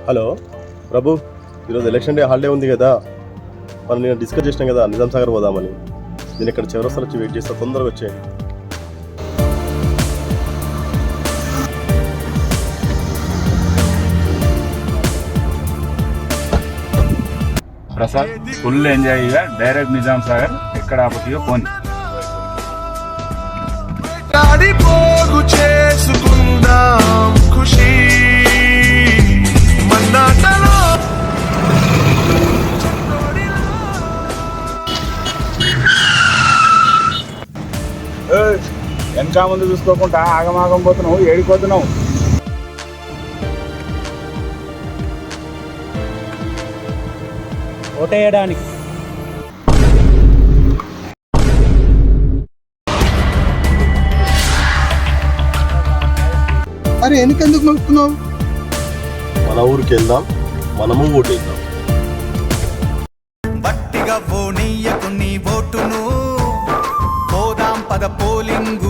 Hello ప్రభు, ఈరోజు election day holiday ఉంది కదా, మనం నేను డిస్కస్ చేసినాం కదా నిజాం సాగర్ పోదామని. నేను ఇక్కడ చివరస్తలు వచ్చి వెయిట్ చేస్తా, తొందరగా వచ్చేయండి. ప్రసాద్ ఫుల్ ఎంజాయ్గా డైరెక్ట్ నిజాం సాగర్ ఎక్కడ ఆపతియో పోని. పోగు చేసుకుందాం ఖుషి మన్నాటలో. వెనక ముందు చూసుకోకుండా ఆగమాగం పోతున్నావు, ఏడిపోతున్నావు. ఓటేయడానికి అరే ఎందుకెందుకు నొక్కుతున్నావు? మన ఊరికి వెళ్దాం, మనము ఓటేద్దాం. బట్టిగా ఓ నీయకు నీ ఓటును పోదాం పద పోలింగు